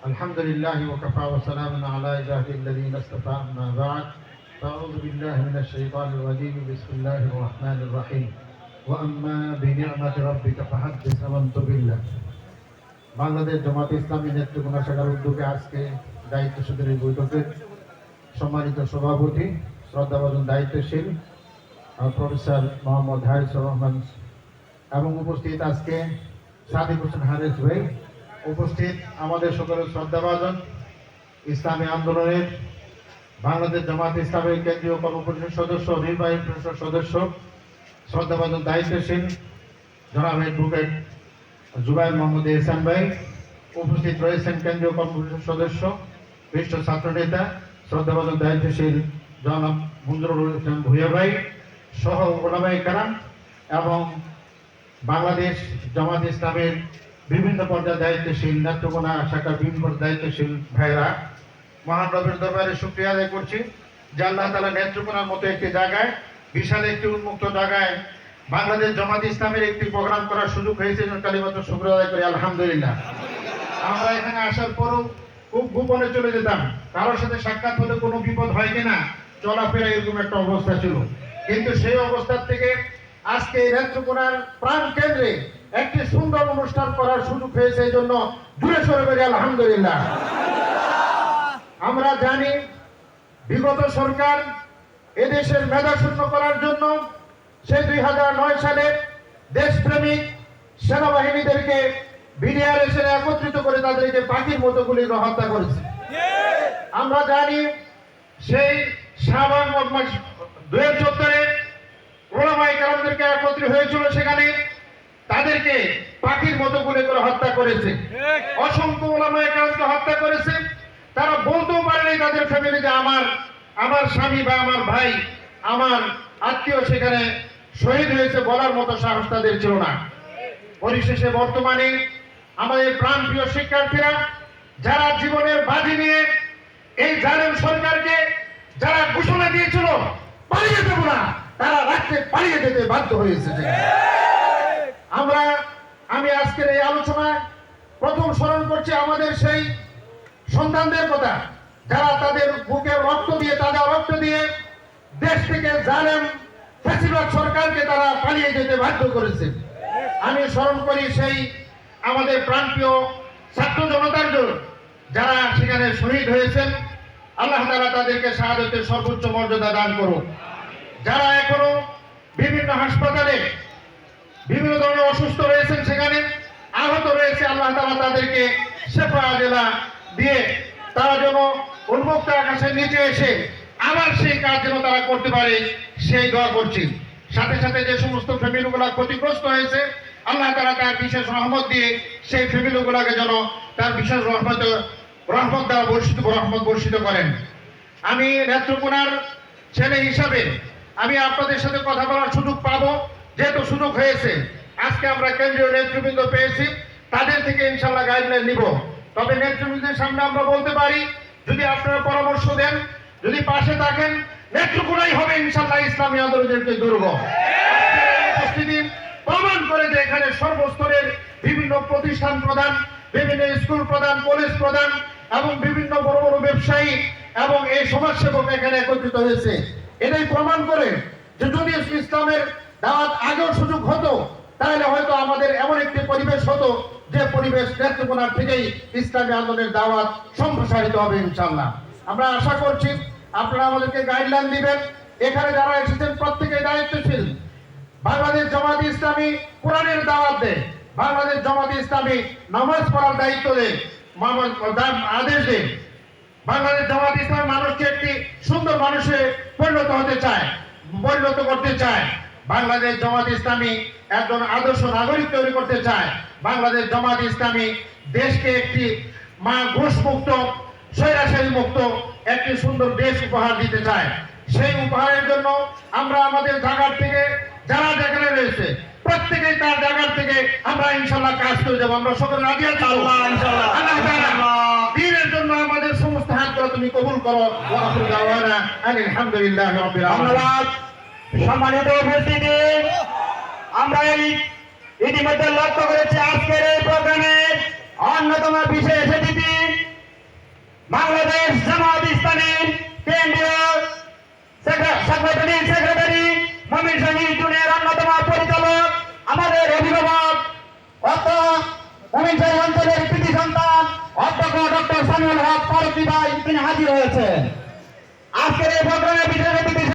الحمد لله وكفى وسلام على عباده الذين اصطفى أما بعد فأعوذ بالله من الشيطان الرجيم بسم الله الرحمن الرحيم وأما بنعمة ربك فحدث آمنت بالله বাংলাদেশ জামাত ইসলামী নেতৃত্ব শাখার উদ্যোগে আজকে দায়িত্বশীলদের এই বৈঠকের সম্মানিত সভাপতি শ্রদ্ধাভাজন দায়িত্বশীল প্রফেসর মোহাম্মদ হারিসুর রহমান এবং উপস্থিত আজকে সাদিক হোসেন হারিস ভাই, উপস্থিত আমাদের সকলের শ্রদ্ধাভাজন ইসলামী আন্দোলনের বাংলাদেশ জামাত ইসলামের কেন্দ্রীয় কর্মপরিষদ সদস্য, নির্বাহী পরিষদ সদস্য, শ্রদ্ধাভাজন দায়িত্বশীল জনাব অ্যাডভোকেট জুবাইর মোহাম্মদ এহসান ভাই, উপস্থিত রয়েছেন কেন্দ্রীয় কর্মপরিষদ সদস্য, বিশিষ্ট ছাত্র নেতা শ্রদ্ধাভাজন দায়িত্বশীল জনাব মঞ্জুরুল ইসলাম ভূঁইয়া ভাই সহ ওলামায়ে কেরাম এবং বাংলাদেশ জামাত ইসলামের বিভিন্ন পর্যায়ে দায়িত্বশীল নেত্রকোনা শাখার বিভিন্ন দায়িত্বশীল ভাইরা, মহান রবের দরবারে শুকরিয়া আদায় করছি যে আল্লাহ তাআলা নেত্রকোনার মতো একটি জায়গায়, বিশাল একটি উন্মুক্ত জায়গায় বাংলাদেশ জামাত ইসলামের একটি প্রোগ্রাম করার সুযোগ হয়েছে। কালিমাতুর শুকরিয়া আদায় করি আলহামদুলিল্লাহ। আমরা এখানে আসার পরও খুব গোপনে চলে যেতাম, কারোর সাথে সাক্ষাৎ হলে কোনো বিপদ হয় কিনা চলাফেরা এরকম একটা অবস্থা ছিল, কিন্তু সেই অবস্থার থেকে আজকে নেত্রকোনার প্রাণ কেন্দ্রে একটি সুন্দর অনুষ্ঠান করার সুযোগ হয়েছে। এই জন্য জুড়ে সরে বেরিয়ে আলহামদুলিল্লাহ। আমরা জানি বিগত সরকার এদেশের মেধা শূন্য করার জন্য সেই 2009 সালে দেশপ্রেমিক সেনাবাহিনীদেরকে বিডিআর এসে একত্রিত করে তাদেরকে পাখির মতো গুলি হত্যা করেছে। আমরা জানি সেই শাহবাগ 2014-এ ওলামায়ে কেরামদেরকে একত্রিত হয়েছিল, সেখানে তাদেরকে পাখির মতো গুলি করে হত্যা করেছে। অসংখ্য ওলামায়ে কেরামকে হত্যা করেছে। তারা বলতেও পারেনি তাদের ফ্যামিলি যে আমার স্বামী বা আমার ভাই, আমার আত্মীয় সেখানে শহীদ হয়েছে, বলার মতো সাহস তাদের ছিল না। পরিশেষে বর্তমানে আমাদের প্রাণপ্রিয় শিক্ষার্থীরা যারা জীবনের বাজি নিয়ে এই জালেম সরকারকে যারা ঘোষণা দিয়েছিল পালিয়ে দেব না, তারা রাখতে পালিয়ে যেতে বাধ্য হয়েছে। আমি আজকের এই আলোচনায় প্রথম স্মরণ করছি আমাদের সেই সন্তানদের কথা, যারা তাদের বুকের রক্ত দিয়ে, তাজা রক্ত দিয়ে দেশ থেকে জালেম ফ্যাসিবাদ সরকারকে তারা পালিয়ে যেতে বাধ্য করেছে। আমি স্মরণ করি সেই আমাদের প্রাণপ্রিয় ছাত্র জনতার জন্য যারা সেখানে শহীদ হয়েছেন। আল্লাহ তাআলা তাদেরকে শাহাদাতের সর্বোচ্চ মর্যাদা দান করুন। যারা এখনো বিভিন্ন হাসপাতালে বিভিন্ন ধরনের অসুস্থ রয়েছেন, সেখানে আহত রয়েছে, আল্লাহ তাআলা তাদেরকে শেফা আজেলা দিয়ে তারা যেন উন্মুক্ত আকাশের নিচে এসে আবার সেই কাজ যেন তারা করতে পারে সেই দোয়া করছি। সাথে সাথে যে সমস্ত ফ্যামিলিগুলো ক্ষতিগ্রস্ত হয়েছে, আল্লাহ তাআলা তার বিশেষ রহমত দিয়ে সেই ফ্যামিলিগুলোকে যেন তার বিশেষ রহমত দ্বারা বর্ষিত করেন। আমি নেত্রকোনার ছেলে হিসাবে আমি আপনাদের সাথে কথা বলার সুযোগ পাবো, যেহেতু সুযোগ হয়েছে। আজকে আমরা কেন্দ্রীয় নেতৃবৃন্দ পেয়েছি, তাদের থেকে ইনশাআল্লাহ গাইডলাইন নিব। তবে নেতৃবৃন্দের সামনে আমরা বলতে পারি, যদি আপনারা পরামর্শ দেন, যদি পাশে থাকেন, নেত্রকোনাই হবে ইনশাআল্লাহ ইসলামী আন্দোলনের দুর্গ। উপস্থিতি প্রমাণ করে যে এখানে সর্বস্তরের বিভিন্ন প্রতিষ্ঠান প্রধান, বিভিন্ন স্কুল প্রধান, কলেজ প্রধান এবং বিভিন্ন বড় বড় ব্যবসায়ী এবং এই সমাজসেবক এখানে একত্রিত হয়েছে। এটাই প্রমাণ করে যে যদি ইসলামের দাওয়াত আগেও সুযোগ হতো, তাহলে হয়তো আমাদের এমন একটি পরিবেশ হতো যে পরিবেশ নেত্রকোনার থেকেই ইসলামী আন্দোলনের দাওয়াত সম্প্রসারিত হবে ইনশাআল্লাহ। আমরা আশা করছি আপনারা আমাদেরকে গাইডলাইন দিবেন। এখানে যারা এসেছেন প্রত্যেকেই দায়িত্বশীল। বাংলাদেশ জামাত ইসলামী কোরআনের দাওয়াত দেয়, বাংলাদেশ জামাত ইসলামী নামাজ পড়ার দায়িত্ব দেয়, আদেশ দেয়। বাংলাদেশ জামাত ইসলামী মানুষকে একটি সুন্দর মানুষে পরিণত করতে চায়। বাংলাদেশ জামাত ইসলামী একজন আদর্শ নাগরিক তৈরি করতে চায়। বাংলাদেশ জামাত ইসলামী দেশকে একটি ঘুষ মুক্ত, স্বৈরাচারী মুক্ত একটি সুন্দর দেশ উপহার দিতে চায়। সেই উপহারের জন্য আমরা আমাদের জায়গার থেকে, যারা যেখানে রয়েছে প্রত্যেকেই তার জায়গার থেকে আমরা ইনশাআল্লাহ কাজ করে যাবো। আমরা সকলে রাজি আছি ইনশাআল্লাহ। আল্লাহ তাআলা দ্বীনের জন্য আমাদের সমস্ত হাতগুলো তুমি কবুল করো। ওয়া আখিরু দাওয়ানা আলহামদুলিল্লাহি রাব্বিল আলামিন। সম্মানিত উপস্থিতি, আমরা ইতিমধ্যে লক্ষ্য করেছি আজকের এই প্রোগ্রামের অন্যতম বিশেষ অতিথি বাংলাদেশ জামাত ইসলামী কেন্দ্রীয় সেক্রেটারি ময়মনসিংহ জুনের অন্যতম পরিচালক আমাদের অভিভাবক ময়মনসিংহ অঞ্চলের কৃতি সন্তান অধ্যক্ষ ডক্টর সামিউল হক ফারুকী ভাই তিনি হাজির হয়েছেন। আজকের এই প্রোগ্রামে বিশেষ অতিথি